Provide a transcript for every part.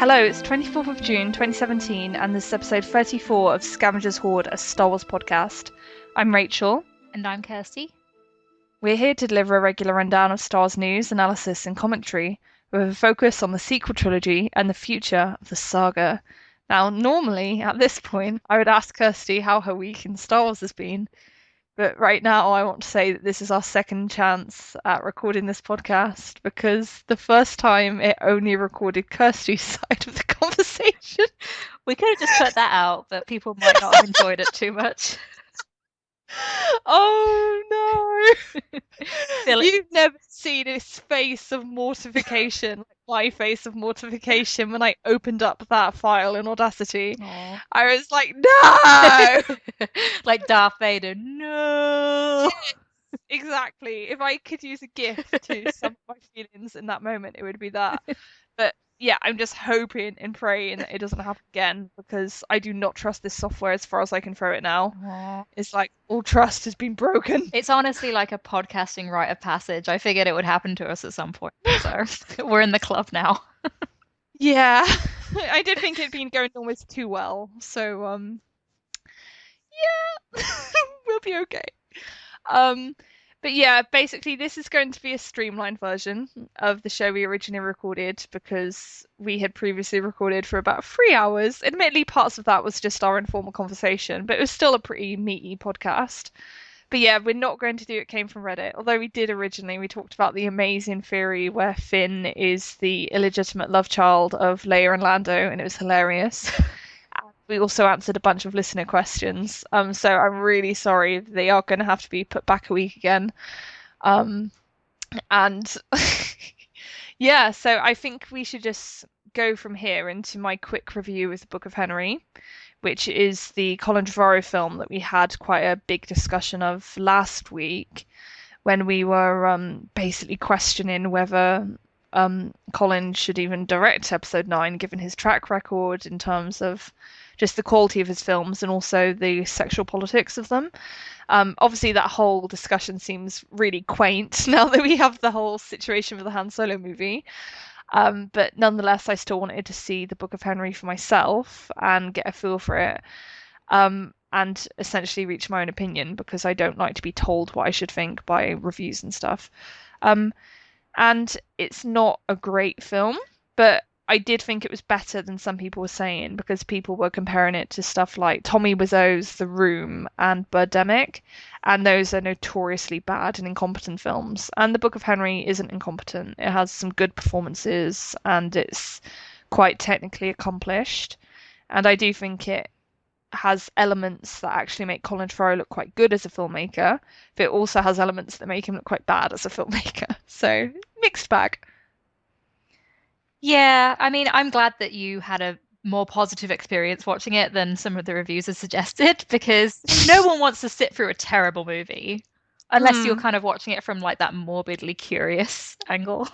Hello, it's 24th of June 2017 and this is episode 34 of Scavenger's Hoard, a Star Wars podcast. I'm Rachel. And I'm Kirsty. We're here to deliver a regular rundown of Star Wars news, analysis and commentary with a focus on the sequel trilogy and the future of the saga. Now, normally at this point, I would ask Kirsty how her week in Star Wars has been, but right now I want to say that this is our second chance at recording this podcast because the first time it only recorded Kirsty's side of the conversation. We could have just put that out, but people might not have enjoyed it too much. Oh no! You've never seen his face of mortification, like my face of mortification when I opened up that file in Audacity. Aww. I was like, no! Like Darth Vader, no! Yes, exactly. If I could use a GIF to sum my feelings in that moment, it would be that. But yeah, I'm just hoping and praying that it doesn't happen again because I do not trust this software as far as I can throw it now. Aww. It's like all trust has been broken. It's honestly like a podcasting rite of passage. I figured it would happen to us at some point, so we're in the club now. Yeah, I did think it'd been going almost too well, so yeah, we'll be okay. But yeah, basically this is going to be a streamlined version of the show we originally recorded because we had previously recorded for about 3 hours. Admittedly, parts of that was just our informal conversation, but it was still a pretty meaty podcast. But yeah, we're not going to do It Came From Reddit, although we did originally. We talked about the amazing theory where Finn is the illegitimate love child of Leia and Lando, and it was hilarious. We also answered a bunch of listener questions, so I'm really sorry they are going to have to be put back a week again. And yeah, so I think we should just go from here into my quick review of the Book of Henry, which is the Colin Trevorrow film that we had quite a big discussion of last week when we were basically questioning whether Colin should even direct episode 9 given his track record in terms of just the quality of his films and also the sexual politics of them. Obviously that whole discussion seems really quaint now that we have the whole situation with the Han Solo movie. But nonetheless, I still wanted to see the Book of Henry for myself and get a feel for it, and essentially reach my own opinion because I don't like to be told what I should think by reviews and stuff. And it's not a great film, but I did think it was better than some people were saying because people were comparing it to stuff like Tommy Wiseau's The Room and Birdemic, and those are notoriously bad and incompetent films. And The Book of Henry isn't incompetent. It has some good performances and it's quite technically accomplished. And I do think it has elements that actually make Colin Trevorrow look quite good as a filmmaker, but it also has elements that make him look quite bad as a filmmaker. So, mixed bag. Yeah, I mean, I'm glad that you had a more positive experience watching it than some of the reviews have suggested, because no one wants to sit through a terrible movie unless you're kind of watching it from like that morbidly curious angle.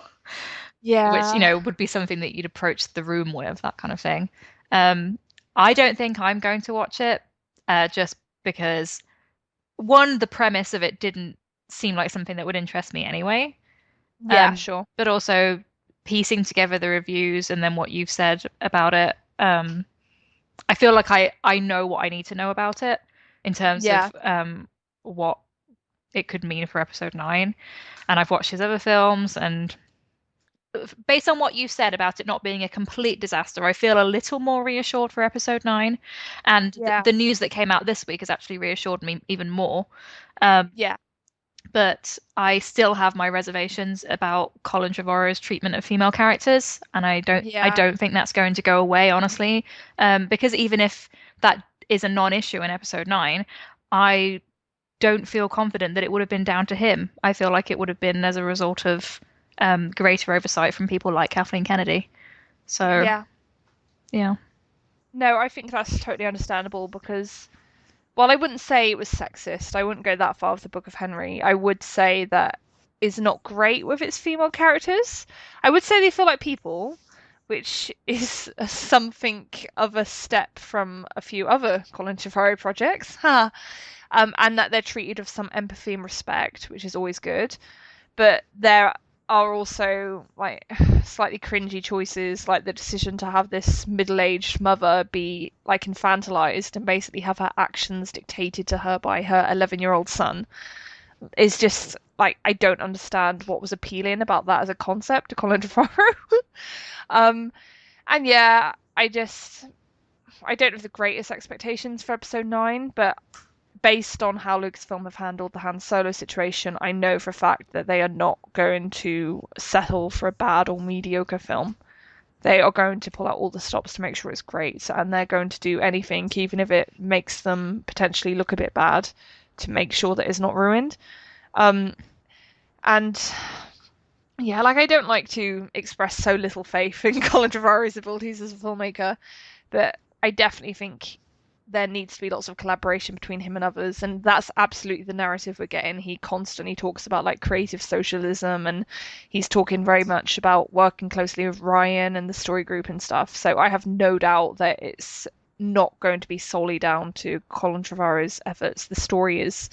Yeah. Which, you know, would be something that you'd approach The Room with, that kind of thing. I don't think I'm going to watch it, just because, one, the premise of it didn't seem like something that would interest me anyway. Yeah, sure. But also piecing together the reviews and then what you've said about it, I feel like I know what I need to know about it in terms of what it could mean for episode 9. And I've watched his other films, and based on what you said about it not being a complete disaster, I feel a little more reassured for episode 9. And the news that came out this week has actually reassured me even more. But I still have my reservations about Colin Trevorrow's treatment of female characters, and I don't think that's going to go away, honestly. Because even if that is a non-issue in episode 9, I don't feel confident that it would have been down to him. I feel like it would have been as a result of greater oversight from people like Kathleen Kennedy. So yeah. No, I think that's totally understandable because, while I wouldn't say it was sexist, I wouldn't go that far with the Book of Henry. I would say that it's not great with its female characters. I would say they feel like people, which is something of a step from a few other Colin Trevorrow projects. And that they're treated with some empathy and respect, which is always good. But they're are also like slightly cringy choices, like the decision to have this middle-aged mother be like infantilized and basically have her actions dictated to her by her 11-year-old son is just like I don't understand what was appealing about that as a concept to Colin Trevorrow. um, and yeah, I don't have the greatest expectations for episode 9, but based on how Lucasfilm have handled the Han Solo situation, I know for a fact that they are not going to settle for a bad or mediocre film. They are going to pull out all the stops to make sure it's great, and they're going to do anything, even if it makes them potentially look a bit bad, to make sure that it's not ruined. And yeah, like I don't like to express so little faith in Colin Trevorrow's abilities as a filmmaker, but I definitely think there needs to be lots of collaboration between him and others, and that's absolutely the narrative we're getting. He constantly talks about like creative socialism, and he's talking very much about working closely with Ryan and the story group and stuff. So I have no doubt that it's not going to be solely down to Colin Trevorrow's efforts. The story is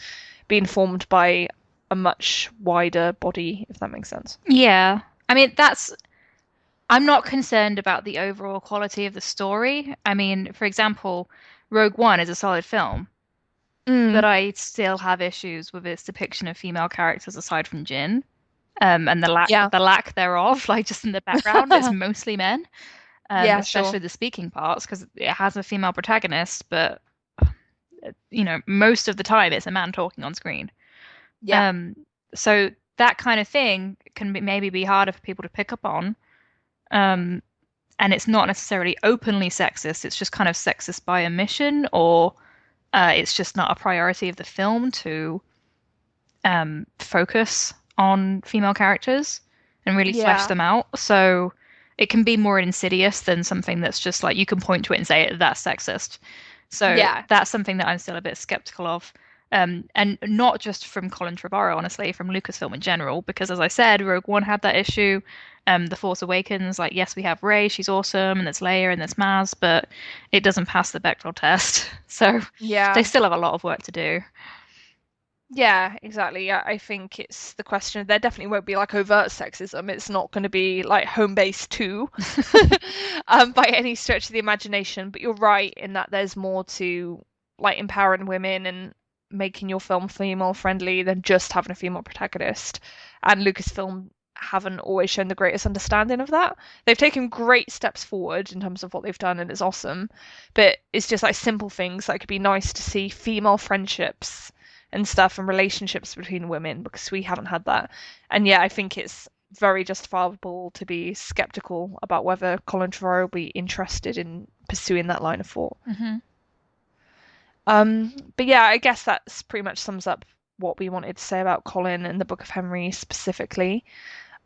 being formed by a much wider body, if that makes sense. Yeah. I mean, I'm not concerned about the overall quality of the story. I mean, for example, Rogue One is a solid film, but I still have issues with its depiction of female characters aside from Jin, and the lack thereof. Like just in the background, it's mostly men, especially the speaking parts, because it has a female protagonist, but most of the time it's a man talking on screen. Yeah. So that kind of thing can maybe be harder for people to pick up on. And it's not necessarily openly sexist, it's just kind of sexist by omission, or it's just not a priority of the film to focus on female characters and really flesh them out. So it can be more insidious than something that's just like you can point to it and say that's sexist. So that's something that I'm still a bit skeptical of. And not just from Colin Trevorrow, honestly, from Lucasfilm in general, because as I said, Rogue One had that issue. The Force Awakens, like, yes, we have Rey, she's awesome, and there's Leia and there's Maz, but it doesn't pass the Bechdel test. So they still have a lot of work to do. Yeah, exactly. Yeah, I think it's the question. There definitely won't be like overt sexism. It's not going to be like Home Base 2 by any stretch of the imagination. But you're right in that there's more to like empowering women and making your film female friendly than just having a female protagonist. And Lucasfilm haven't always shown the greatest understanding of that. They've taken great steps forward in terms of what they've done, and it's awesome. But it's just like simple things like it'd be nice to see female friendships and stuff and relationships between women, because we haven't had that. And yeah, I think it's very justifiable to be skeptical about whether Colin Trevorrow will be interested in pursuing that line of thought. But yeah, I guess that's pretty much sums up what we wanted to say about Colin and the Book of Henry specifically.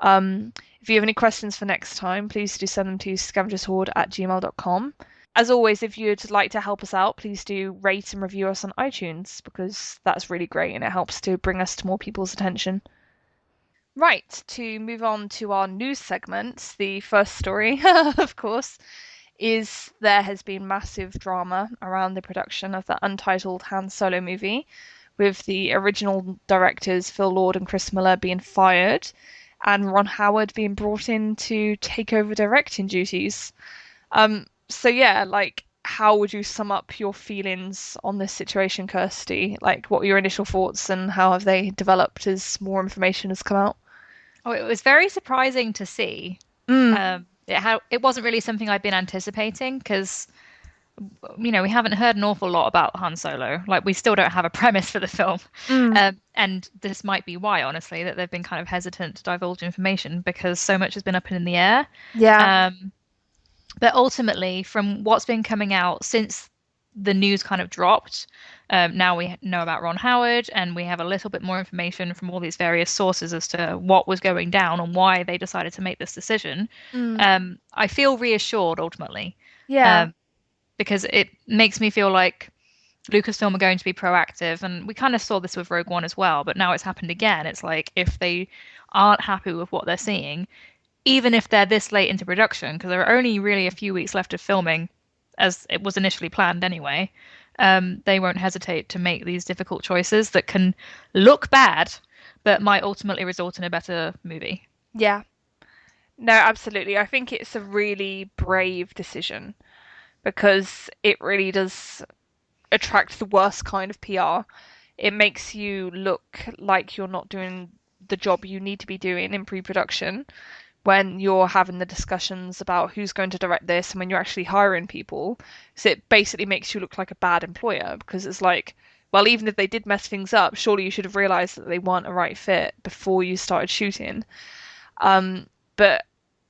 If you have any questions for next time, please do send them to scavengershoard@gmail.com. As always, if you'd like to help us out, please do rate and review us on iTunes, because that's really great and it helps to bring us to more people's attention. Right, to move on to our news segment, the first story, of course, is there has been massive drama around the production of the untitled Han Solo movie, with the original directors Phil Lord and Chris Miller being fired, and Ron Howard being brought in to take over directing duties. So yeah, like, how would you sum up your feelings on this situation, Kirsty? Like, what were your initial thoughts and how have they developed as more information has come out? Oh, it was very surprising to see. It wasn't really something I'd been anticipating because, we haven't heard an awful lot about Han Solo. Like, we still don't have a premise for the film. And this might be why, honestly, that they've been kind of hesitant to divulge information because so much has been up in the air. Yeah. But ultimately, from what's been coming out since the news kind of dropped, now we know about Ron Howard, and we have a little bit more information from all these various sources as to what was going down and why they decided to make this decision. I feel reassured ultimately. Yeah. Because it makes me feel like Lucasfilm are going to be proactive, and we kind of saw this with Rogue One as well, but now it's happened again. It's like if they aren't happy with what they're seeing, even if they're this late into production, because there are only really a few weeks left of filming, as it was initially planned anyway, they won't hesitate to make these difficult choices that can look bad, but might ultimately result in a better movie. Yeah. No, absolutely. I think it's a really brave decision because it really does attract the worst kind of PR. It makes you look like you're not doing the job you need to be doing in pre-production when you're having the discussions about who's going to direct this and when you're actually hiring people. So it basically makes you look like a bad employer because it's like, well, even if they did mess things up, surely you should have realized that they weren't a right fit before you started shooting. But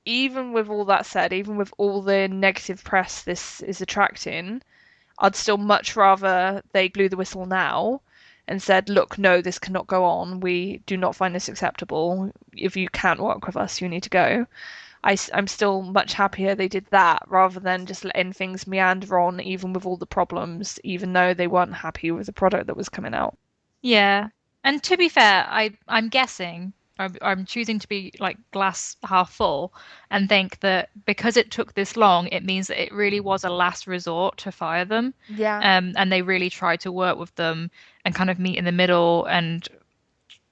even with all that said, even with all the negative press this is attracting, I'd still much rather they blew the whistle now and said, look, no, this cannot go on. We do not find this acceptable. If you can't work with us, you need to go. I'm still much happier they did that rather than just letting things meander on, even with all the problems, even though they weren't happy with the product that was coming out. Yeah. And to be fair, I'm guessing I'm choosing to be like glass half full and think that because it took this long, it means that it really was a last resort to fire them. Yeah. And they really tried to work with them and kind of meet in the middle and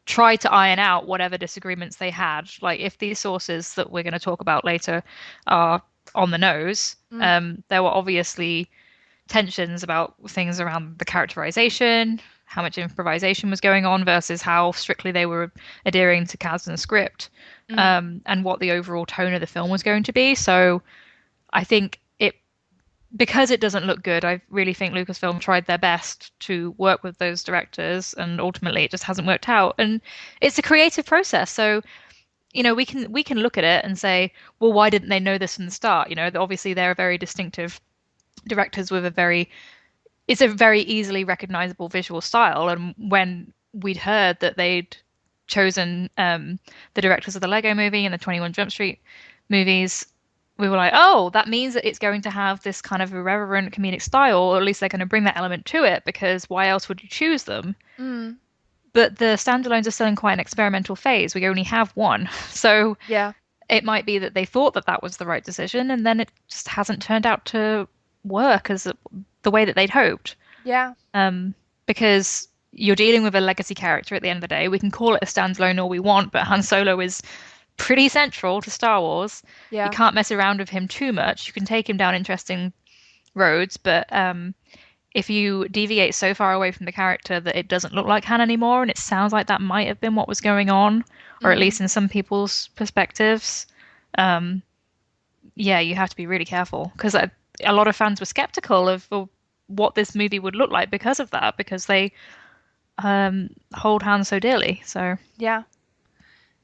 try to iron out whatever disagreements they had. Like if these sources that we're going to talk about later are on the nose, Mm. there were obviously tensions about things around the characterization, how much improvisation was going on versus how strictly they were adhering to Kasdan's script, Mm. and what the overall tone of the film was going to be. So I think because it doesn't look good, I really think Lucasfilm tried their best to work with those directors, and ultimately it just hasn't worked out. And it's a creative process, so we can look at it and say, well, why didn't they know this from the start? Obviously they're very distinctive directors with it's a very easily recognizable visual style. And when we'd heard that they'd chosen the directors of the Lego Movie and the 21 Jump Street movies, we were like, oh, that means that it's going to have this kind of irreverent comedic style, or at least they're going to bring that element to it, because why else would you choose them? Mm. But the standalones are still in quite an experimental phase. We only have one. So Yeah. it might be that they thought that that was the right decision, and then it just hasn't turned out to work as the way that they'd hoped. Yeah. Um, because you're dealing with a legacy character at the end of the day. We can call it a standalone all we want, but Han Solo is pretty central to Star Wars. You Yeah. can't mess around with him too much. You can take him down interesting roads, but if you deviate so far away from the character that it doesn't look like Han anymore, and it sounds like that might have been what was going on, or at least Mm. in some people's perspectives, um, yeah, you have to be really careful because a lot of fans were skeptical of what this movie would look like because of that, because they hold Han so dearly. So Yeah.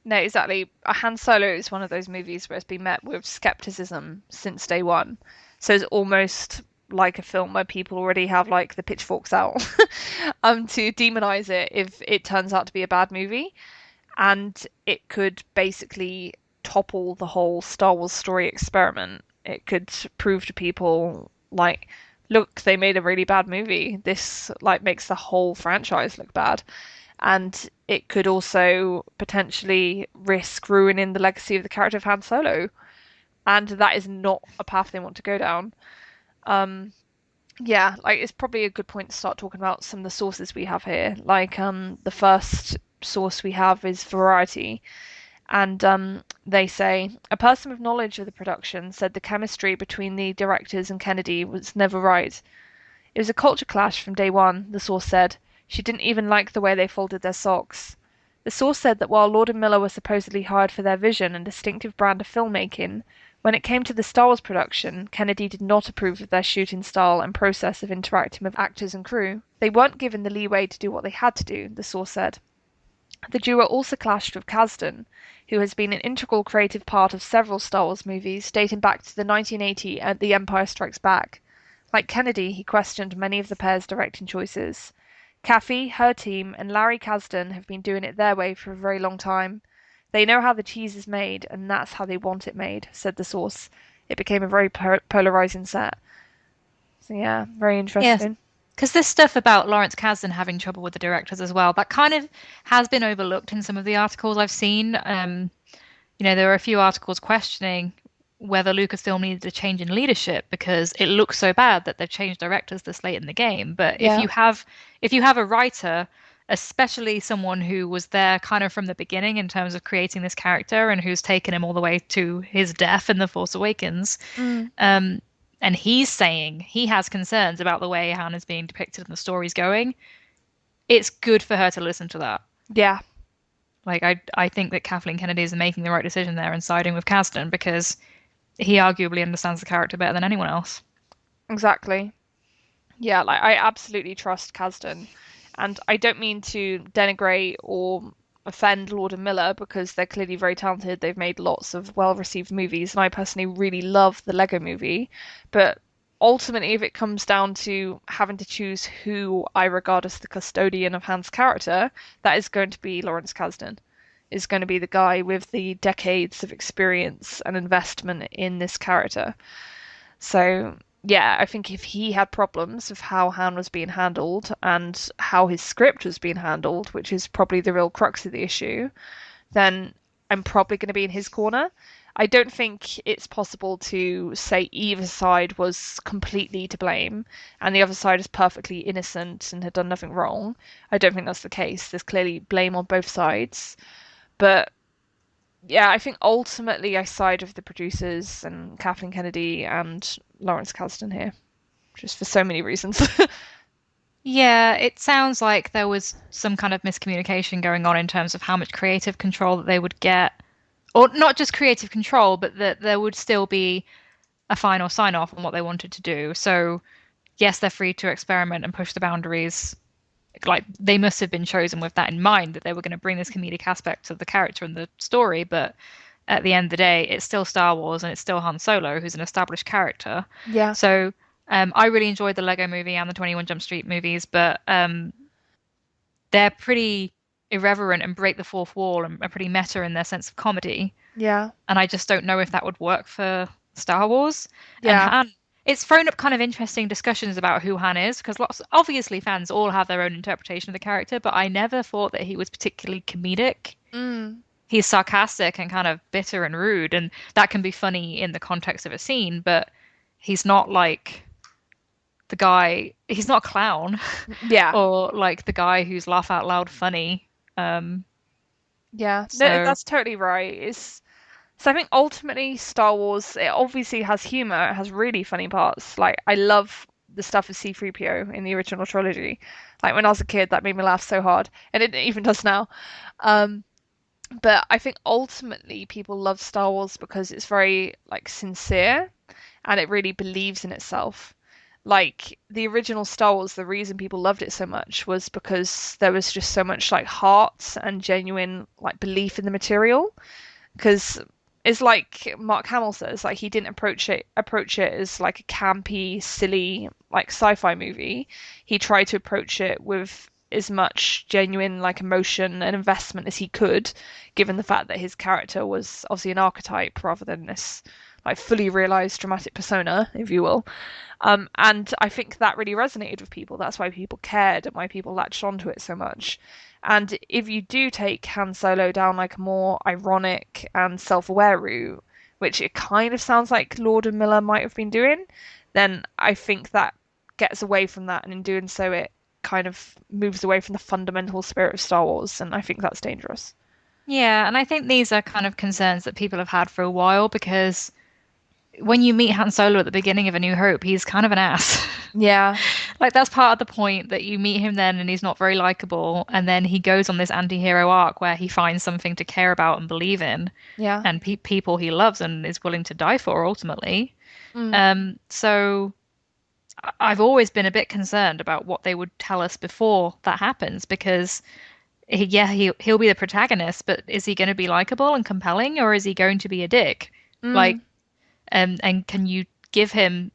No, exactly. Han Solo is one of those movies where it's been met with skepticism since day one. So it's almost like a film where people already have like the pitchforks out to demonize it if it turns out to be a bad movie. And it could basically topple the whole Star Wars story experiment. It could prove to people like, look, they made a really bad movie. This like makes the whole franchise look bad. And it could also potentially risk ruining the legacy of the character of Han Solo. And that is not a path they want to go down. Um, yeah, like it's probably a good point to start talking about some of the sources we have here. Like the first source we have is Variety, and they say a person with knowledge of the production said the chemistry between the directors and Kennedy was never right. It was a culture clash from day one, the source said. She didn't even like the way they folded their socks. The source said that while Lord and Miller were supposedly hired for their vision and distinctive brand of filmmaking, when it came to the Star Wars production, Kennedy did not approve of their shooting style and process of interacting with actors and crew. They weren't given the leeway to do what they had to do, the source said. The duo also clashed with Kasdan, who has been an integral creative part of several Star Wars movies dating back to the 1980 and The Empire Strikes Back. Like Kennedy, he questioned many of the pair's directing choices. Kathy, her team, and Larry Kasdan have been doing it their way for a very long time. They know how the cheese is made, and that's how they want it made, said the source. It became a very polarizing set. So yeah, very yes, interesting. because this stuff about Lawrence Kasdan having trouble with the directors as well, that kind of has been overlooked in some of the articles I've seen. There were a few articles questioning whether Lucasfilm needed a change in leadership because it looks so bad that they've changed directors this late in the game. But if Yeah. you have a writer especially someone who was there kind of from the beginning in terms of creating this character and who's taken him all the way to his death in The Force Awakens. Mm. Um, and he's saying he has concerns about the way Han is being depicted and the story's going. It's good for her to listen to that. Yeah, Like I think that Kathleen Kennedy is making the right decision there and siding with Kasdan because he arguably understands the character better than anyone else. exactly. Yeah, like I absolutely trust Kasdan, and I don't mean to denigrate or offend Lord and Miller because they're clearly very talented. They've made lots of well-received movies, and I personally really love the Lego Movie. But ultimately, if it comes down to having to choose who I regard as the custodian of Han's character, that is going to be Lawrence Kasdan. Is going to be the guy with the decades of experience and investment in this character. So yeah, I think if he had problems with how Han was being handled and how his script was being handled, which is probably the real crux of the issue, then I'm probably going to be in his corner. I don't think it's possible to say either side was completely to blame and the other side is perfectly innocent and had done nothing wrong. I don't think that's the case. There's clearly blame on both sides. But yeah, I think ultimately I side with the producers and Kathleen Kennedy and Lawrence Kasdan here, just for so many reasons. Yeah, it sounds like there was some kind of miscommunication going on in terms of how much creative control that they would get. Or not just creative control, but that there would still be a final sign off on what they wanted to do. So, yes, they're free to experiment and push the boundaries. Like, they must have been chosen with that in mind, that they were going to bring this comedic aspect of the character and the story. But at the end of the day, it's still Star Wars and it's still Han Solo, who's an established character. Yeah. So, I really enjoyed the Lego movie and the 21 Jump Street movies, but they're pretty irreverent and break the fourth wall and are pretty meta in their sense of comedy. Yeah. And I just don't know if that would work for Star Wars. And Yeah. Han, it's thrown up kind of interesting discussions about who Han is, because obviously fans all have their own interpretation of the character, but I never thought that he was particularly comedic. Mm. He's sarcastic and kind of bitter and rude, and that can be funny in the context of a scene, but he's not like the guy, he's not a clown Yeah. or like the guy who's laugh out loud funny. Yeah. No, So that's totally right. It's so I think ultimately Star Wars, it obviously has humor, it has really funny parts. Like I love the stuff with C-3PO in the original trilogy. Like when I was a kid, that made me laugh so hard, and it even does now. Um, but I think ultimately people love Star Wars because it's very like sincere and it really believes in itself. Like the original Star Wars, the reason people loved it so much was because there was just so much like heart and genuine like belief in the material. Because it's like Mark Hamill says, like he didn't approach it as like a campy, silly like sci-fi movie. He tried to approach it with as much genuine like emotion and investment as he could, given the fact that his character was obviously an archetype rather than this like fully realized dramatic persona, if you will. And I think that really resonated with people. That's why people cared and why people latched onto it so much. And if you do take Han Solo down like a more ironic and self-aware route, which it kind of sounds like Lord and Miller might have been doing, then I think that gets away from that, and in doing so, it kind of moves away from the fundamental spirit of Star Wars, and I think that's dangerous. yeah, and I think these are kind of concerns that people have had for a while because when you meet Han Solo at the beginning of A New Hope, he's kind of an ass. Yeah, Like that's part of the point that you meet him then and he's not very likable, and then he goes on this anti-hero arc where he finds something to care about and believe in yeah. and people he loves and is willing to die for ultimately. Mm, So I've always been a bit concerned about what they would tell us before that happens because he'll be the protagonist, but is he going to be likable and compelling or is he going to be a dick? Like, mm, and can you give him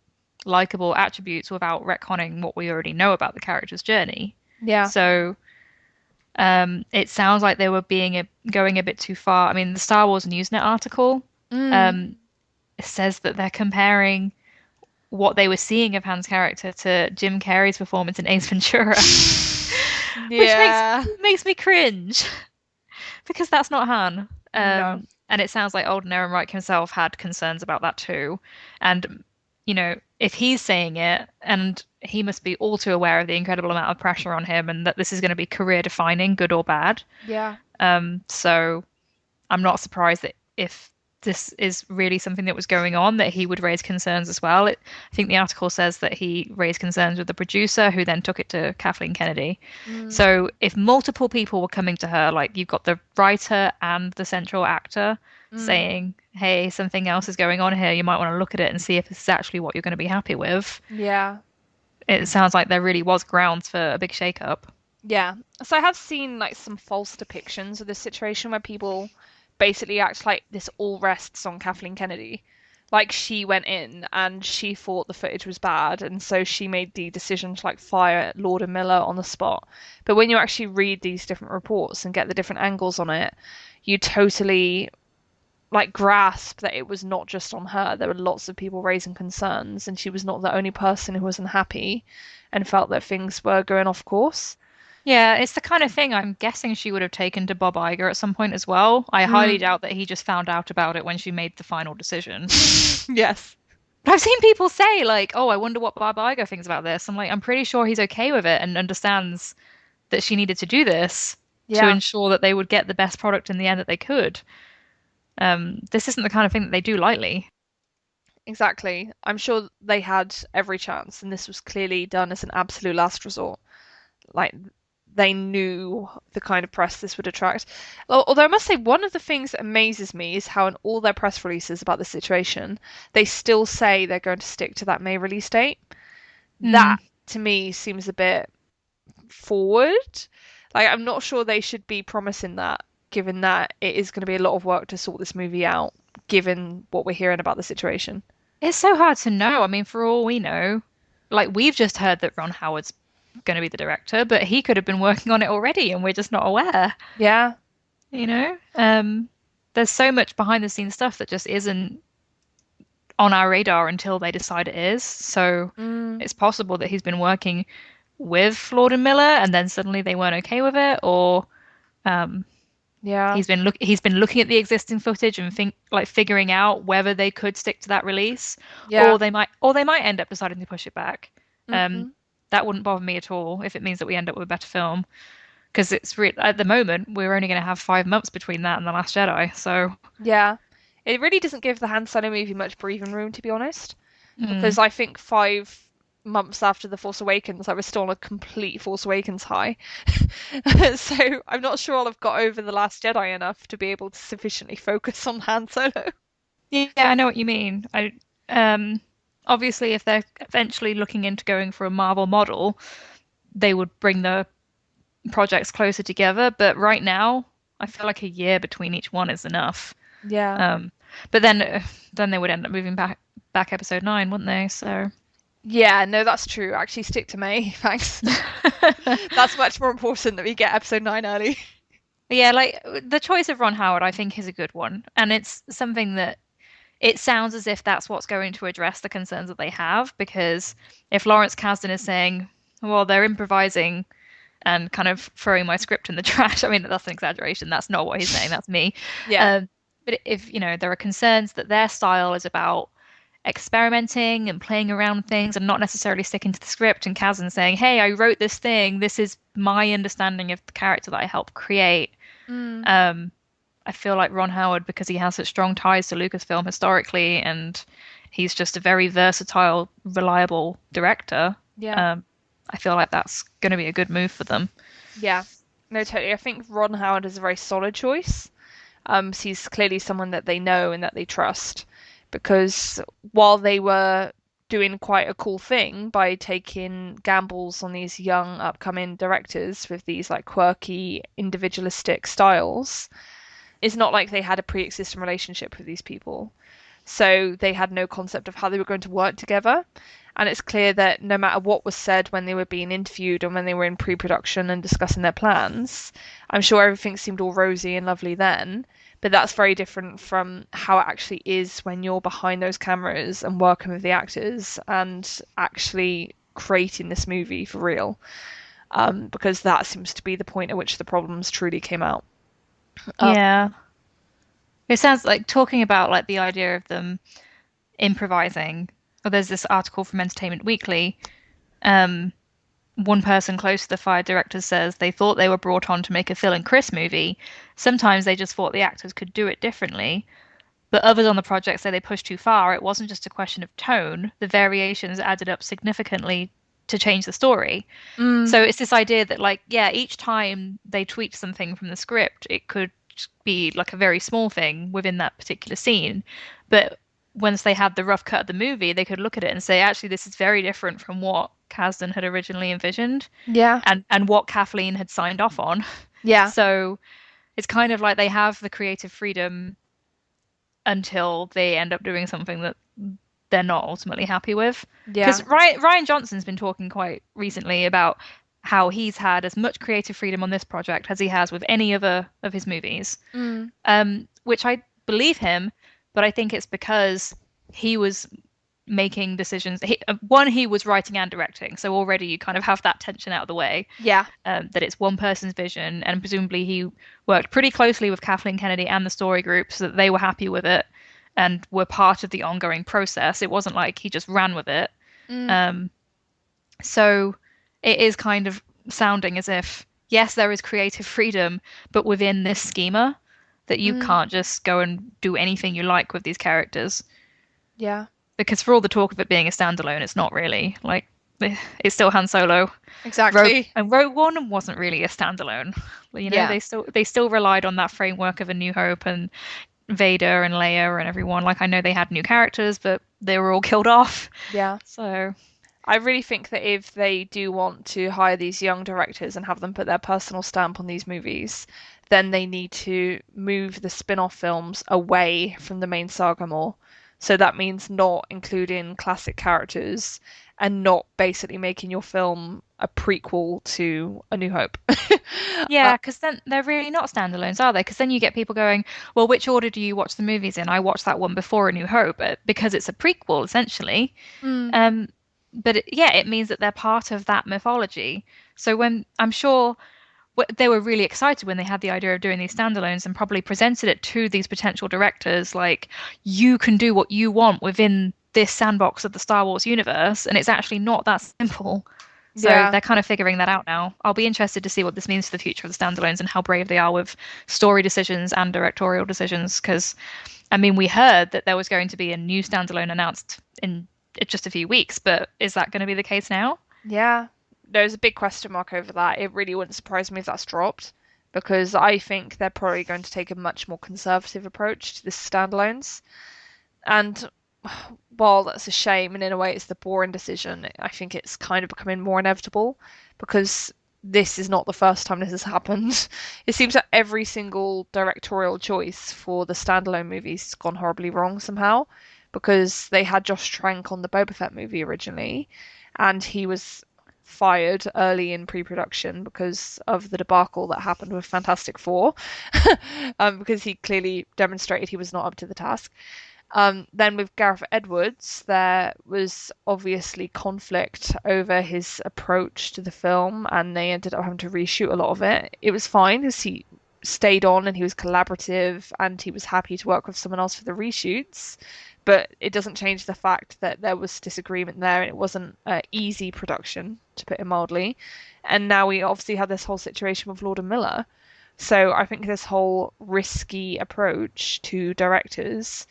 likable attributes without retconning what we already know about the character's journey? yeah. So, it sounds like they were going a bit too far. I mean, the Star Wars Newsnet article, Mm. um, says that they're comparing what they were seeing of Han's character to Jim Carrey's performance in Ace Ventura, which Yeah. makes me cringe because that's not Han. No. And it sounds like Alden Ehrenreich himself had concerns about that too. And if he's saying it, and he must be all too aware of the incredible amount of pressure on him and that this is going to be career defining, good or bad. Yeah. So I'm not surprised that if this is really something that was going on, that he would raise concerns as well. I think the article says that he raised concerns with the producer, who then took it to Kathleen Kennedy. So if multiple people were coming to her, like you've got the writer and the central actor saying, hey, something else is going on here, you might want to look at it and see if this is actually what you're going to be happy with. Yeah. It sounds like there really was grounds for a big shakeup. Yeah. So I have seen like some false depictions of this situation where people basically act like this all rests on Kathleen Kennedy. Like she went in and she thought the footage was bad, and so she made the decision to like fire Lord and Miller on the spot. But when you actually read these different reports and get the different angles on it, you totally like grasp that it was not just on her. There were lots of people raising concerns, and she was not the only person who was unhappy and felt that things were going off course. Yeah, it's the kind of thing I'm guessing she would have taken to Bob Iger at some point as well. I highly doubt that he just found out about it when she made the final decision. Yes. I've seen people say, like, oh, I wonder what Bob Iger thinks about this. I'm like, I'm pretty sure he's okay with it and understands that she needed to do this to Yeah. ensure that they would get the best product in the end that they could. This isn't the kind of thing that they do lightly. Exactly. I'm sure they had every chance, and this was clearly done as an absolute last resort. Like, they knew the kind of press this would attract. Although I must say, one of the things that amazes me is how in all their press releases about the situation, they still say they're going to stick to that May release date. That, to me, seems a bit forward. Like, I'm not sure they should be promising that, given that it is going to be a lot of work to sort this movie out, given what we're hearing about the situation. It's so hard to know. I mean, for all we know, like we've just heard that Ron Howard's going to be the director, but he could have been working on it already and we're just not aware. Yeah. You know? There's so much behind the scenes stuff that just isn't on our radar until they decide it is. So it's possible that he's been working with Lord and Miller and then suddenly they weren't okay with it, or Yeah. he's been looking at the existing footage and figuring out whether they could stick to that release, Yeah. or they might end up deciding to push it back. That wouldn't bother me at all if it means that we end up with a better film, because at the moment we're only going to have 5 months between that and The Last Jedi. So Yeah. It really doesn't give the Han Solo movie much breathing room, to be honest, because I think 5 months after The Force Awakens, I was still on a complete Force Awakens high. So I'm not sure I'll have got over The Last Jedi enough to be able to sufficiently focus on Han Solo. yeah, I know what you mean. Obviously, if they're eventually looking into going for a Marvel model, they would bring the projects closer together. But right now, I feel like a year between each one is enough. Yeah. But then they would end up moving back episode 9, wouldn't they? So Yeah, no, that's true. Actually, stick to May, thanks. That's much more important that we get episode 9 early. Yeah, like the choice of Ron Howard, I think, is a good one, and it's something that it sounds as if that's what's going to address the concerns that they have. Because if Lawrence Kasdan is saying, well, they're improvising and kind of throwing my script in the trash, I mean, that's an exaggeration. That's not what he's saying. That's me. Yeah. But if, there are concerns that their style is about experimenting and playing around with things and not necessarily sticking to the script, and Kasdan saying, hey, I wrote this thing. This is my understanding of the character that I helped create. I feel like Ron Howard, because he has such strong ties to Lucasfilm historically, and he's just a very versatile, reliable director. Yeah. I feel like that's going to be a good move for them. Yeah. No, totally. I think Ron Howard is a very solid choice. So he's clearly someone that they know and that they trust, because while they were doing quite a cool thing by taking gambles on these young upcoming directors with these like quirky individualistic styles, it's not like they had a pre-existing relationship with these people. So they had no concept of how they were going to work together. And it's clear that no matter what was said when they were being interviewed and when they were in pre-production and discussing their plans, I'm sure everything seemed all rosy and lovely then. But that's very different from how it actually is when you're behind those cameras and working with the actors and actually creating this movie for real. Because that seems to be the point at which the problems truly came out. Yeah. It sounds like, talking about like the idea of them improvising, Well, there's this article from Entertainment Weekly. Um, One person close to the fired directors says they thought they were brought on to make a Phil and Chris movie. Sometimes they just thought the actors could do it differently. But others on the project say they pushed too far. It wasn't just a question of tone. The variations added up significantly to change the story. So it's this idea that, like, yeah, each time they tweaked something from the script, it could be like a very small thing within that particular scene. But once they had the rough cut of the movie, they could look at it and say, actually, this is very different from what Kasdan had originally envisioned Yeah. and what Kathleen had signed off on. Yeah. So it's kind of like they have the creative freedom until they end up doing something that they're not ultimately happy with. Yeah. Because Rian Johnson's been talking quite recently about how he's had as much creative freedom on this project as he has with any other of his movies. Which I believe him, but I think it's because he was making decisions. He was writing and directing, so already you kind of have that tension out of the way. Yeah. That it's one person's vision, and presumably he worked pretty closely with Kathleen Kennedy and the story group so that they were happy with it and were part of the ongoing process. It wasn't like he just ran with it. So it is kind of sounding as if, yes, there is creative freedom, but within this schema that you can't just go and do anything you like with these characters. Yeah. Because for all the talk of it being a standalone, it's not really. Like, it's still Han Solo. Exactly. And Rogue One wasn't really a standalone. You know, Yeah. they still relied on that framework of A New Hope and Vader and Leia and everyone. Like, I know they had new characters, but they were all killed off. Yeah. So I really think that if they do want to hire these young directors and have them put their personal stamp on these movies, then they need to move the spin-off films away from the main saga more. So that means not including classic characters and not basically making your film a prequel to A New Hope. yeah, because then they're really not standalones, are they? Because then you get people going, well, which order do you watch the movies in? I watched that one before A New Hope because it's a prequel, essentially. But it means that they're part of that mythology. So when I'm sure they were really excited when they had the idea of doing these standalones and probably presented it to these potential directors, like, you can do what you want within this sandbox of the Star Wars universe, and it's actually not that simple. So they're kind of figuring that out now. I'll be interested to see what this means for the future of the standalones and how brave they are with story decisions and directorial decisions. Because, I mean, we heard that there was going to be a new standalone announced in just a few weeks, but is that going to be the case now? Yeah. There's a big question mark over that. It really wouldn't surprise me if that's dropped, because I think they're probably going to take a much more conservative approach to the standalones. And while that's a shame, and in a way it's the boring decision, I think it's kind of becoming more inevitable, because this is not the first time this has happened. It seems that every single directorial choice for the standalone movies has gone horribly wrong somehow, because they had Josh Trank on the Boba Fett movie originally, and he was fired early in pre-production because of the debacle that happened with Fantastic Four, because he clearly demonstrated he was not up to the task. Then with Gareth Edwards, there was obviously conflict over his approach to the film, and they ended up having to reshoot a lot of it. It was fine because he stayed on and he was collaborative and he was happy to work with someone else for the reshoots. But it doesn't change the fact that there was disagreement there, and it wasn't an easy production, to put it mildly. And now we obviously have this whole situation with Lord and Miller. So I think this whole risky approach to directors,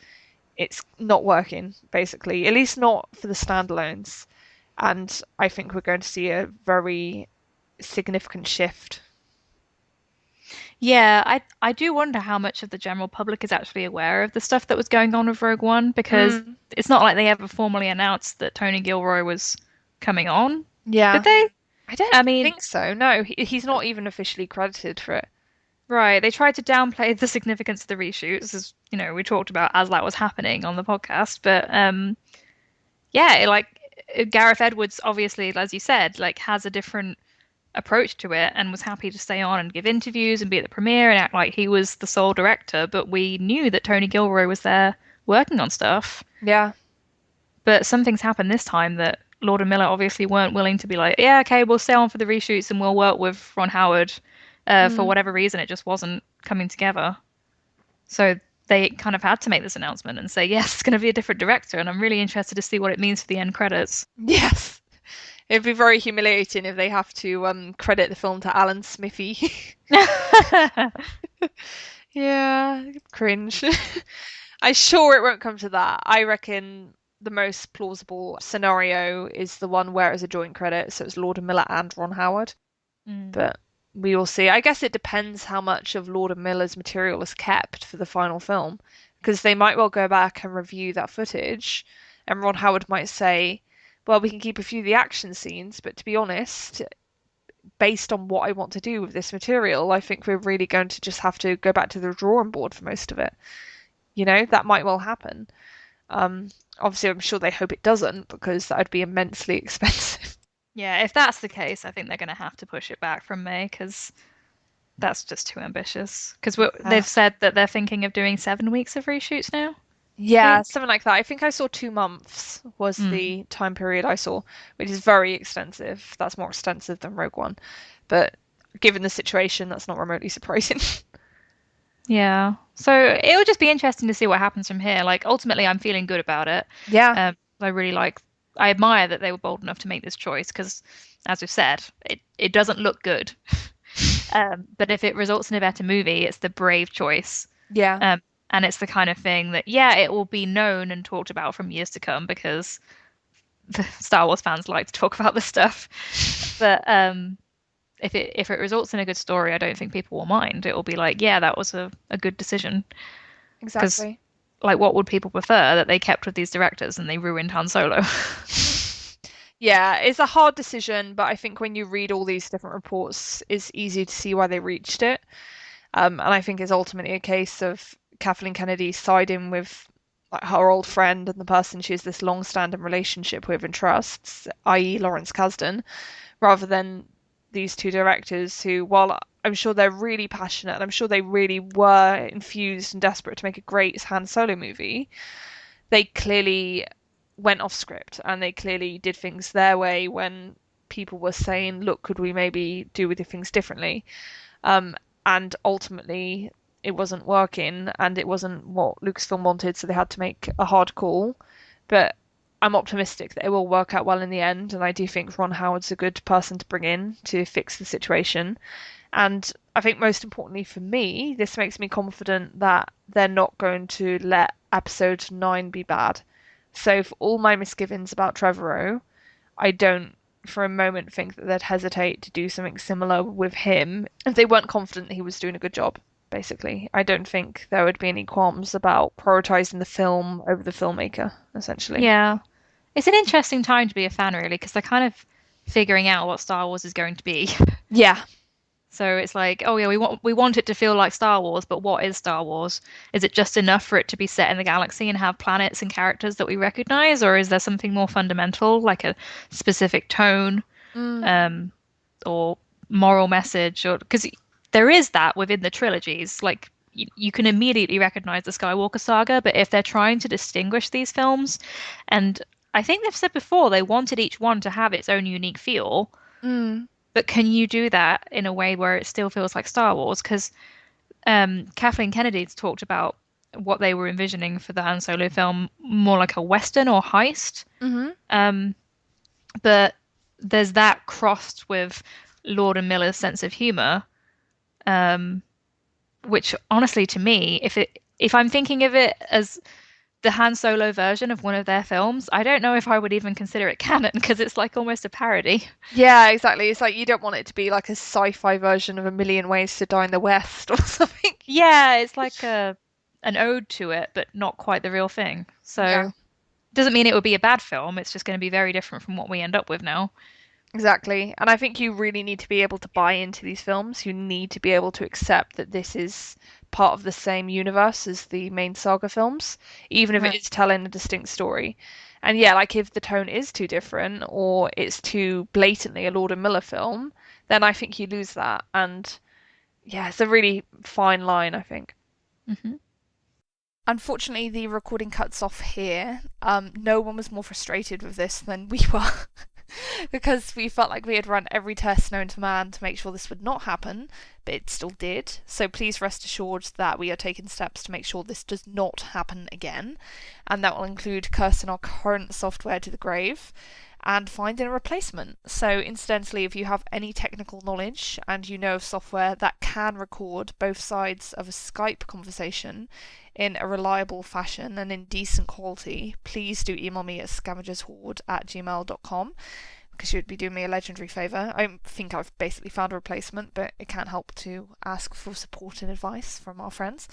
it's not working, basically, at least not for the standalones. And I think we're going to see a very significant shift. Yeah, I do wonder how much of the general public is actually aware of the stuff that was going on with Rogue One, because it's not like they ever formally announced that Tony Gilroy was coming on. Yeah. Did they? I mean, think so. No, he's not even officially credited for it. Right. They tried to downplay the significance of the reshoots, as you know, we talked about as that was happening on the podcast. But Gareth Edwards, obviously, as you said, like, has a different approach to it and was happy to stay on and give interviews and be at the premiere and act like he was the sole director, but we knew that Tony Gilroy was there working on stuff. Yeah. But some things happened this time that Lord and Miller obviously weren't willing to be like, yeah, okay, we'll stay on for the reshoots and we'll work with Ron Howard. For whatever reason, it just wasn't coming together. So they kind of had to make this announcement and say, yes, it's going to be a different director, and I'm really interested to see what it means for the end credits. Yes. It'd be very humiliating if they have to credit the film to Alan Smithy. Yeah, cringe. I'm sure it won't come to that. I reckon the most plausible scenario is the one where it's a joint credit, so it's Lord and Miller and Ron Howard. But we will see. I guess it depends how much of Lord and Miller's material is kept for the final film, because they might well go back and review that footage, and Ron Howard might say, well, we can keep a few of the action scenes, but to be honest, based on what I want to do with this material, I think we're really going to just have to go back to the drawing board for most of it. You know, that might well happen. Obviously, I'm sure they hope it doesn't, because that would be immensely expensive. Yeah, if that's the case, I think they're going to have to push it back from May, because that's just too ambitious. Because they've said that they're thinking of doing 7 weeks of reshoots now. Yeah, something like that. I think I saw 2 months was the time period I saw, which is very extensive. That's more extensive than Rogue One. But given the situation, that's not remotely surprising. Yeah. So it'll just be interesting to see what happens from here. Like, ultimately, I'm feeling good about it. Yeah. I admire that they were bold enough to make this choice because, as we've said, it doesn't look good. But if it results in a better movie, it's the brave choice. Yeah. And it's the kind of thing that, yeah, it will be known and talked about from years to come because the Star Wars fans like to talk about this stuff. But if it results in a good story, I don't think people will mind. It will be like, yeah, that was a good decision. Exactly. Like, what would people prefer? That they kept with these directors and they ruined Han Solo? Yeah, it's a hard decision, but I think when you read all these different reports, it's easy to see why they reached it. And I think it's ultimately a case of Kathleen Kennedy siding with like her old friend and the person she has this long-standing relationship with and trusts, i.e. Lawrence Kasdan, rather than these two directors who, while I'm sure they're really passionate and I'm sure they really were infused and desperate to make a great Han Solo movie, they clearly went off script and they clearly did things their way when people were saying, look, could we maybe do with things differently? And ultimately it wasn't working and it wasn't what Lucasfilm wanted, so they had to make a hard call. But I'm optimistic that it will work out well in the end, and I do think Ron Howard's a good person to bring in to fix the situation. And I think most importantly for me, this makes me confident that they're not going to let episode 9 be bad. So for all my misgivings about Trevorrow, I don't for a moment think that they'd hesitate to do something similar with him if they weren't confident that he was doing a good job, basically. I don't think there would be any qualms about prioritizing the film over the filmmaker, essentially. Yeah. It's an interesting time to be a fan, really, because they're kind of figuring out what Star Wars is going to be. Yeah. So it's like, oh yeah, we want it to feel like Star Wars, but what is Star Wars? Is it just enough for it to be set in the galaxy and have planets and characters that we recognize, or is there something more fundamental, like a specific tone, or moral message? Or because there is that within the trilogies, like you can immediately recognize the Skywalker saga, but if they're trying to distinguish these films, and I think they've said before they wanted each one to have its own unique feel. But can you do that in a way where it still feels like Star Wars? Because Kathleen Kennedy's talked about what they were envisioning for the Han Solo film, more like a Western or heist. But there's that crossed with Lord and Miller's sense of humor, which honestly, to me, if I'm thinking of it as the Han Solo version of one of their films, I don't know if I would even consider it canon because it's like almost a parody. Yeah, exactly. It's like you don't want it to be like a sci-fi version of A Million Ways to Die in the West or something. Yeah, it's like an ode to it, but not quite the real thing. So Yeah. doesn't mean it would be a bad film. It's just going to be very different from what we end up with now. Exactly. And I think you really need to be able to buy into these films. You need to be able to accept that this is part of the same universe as the main saga films, even if it is telling a distinct story. And yeah, like if the tone is too different or it's too blatantly a Lord and Miller film, then I think you lose that. And yeah, it's a really fine line, I think. Unfortunately, the recording cuts off here. No one was more frustrated with this than we were. because we felt like we had run every test known to man to make sure this would not happen, but it still did. So please rest assured that we are taking steps to make sure this does not happen again, and that will include cursing our current software to the grave and finding a replacement. So incidentally, if you have any technical knowledge and you know of software that can record both sides of a Skype conversation in a reliable fashion and in decent quality, please do email me at scavengershoard@gmail.com, because you'd be doing me a legendary favour. I think I've basically found a replacement, but it can't help to ask for support and advice from our friends.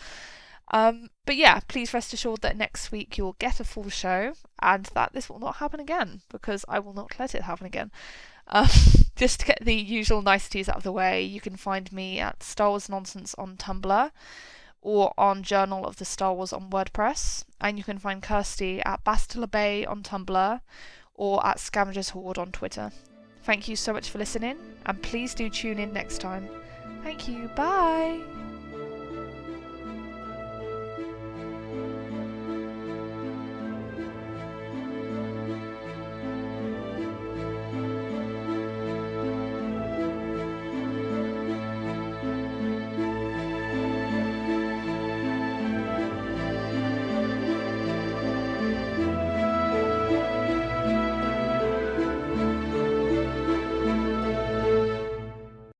But yeah, please rest assured that next week you'll get a full show, and that this will not happen again, because I will not let it happen again. Just to get the usual niceties out of the way, you can find me at Star Wars Nonsense on Tumblr, or on Journal of the Star Wars on WordPress, and you can find Kirsty at Bastila Bay on Tumblr, or at Scavengers Hoard on Twitter. Thank you so much for listening, and please do tune in next time. Thank you, bye!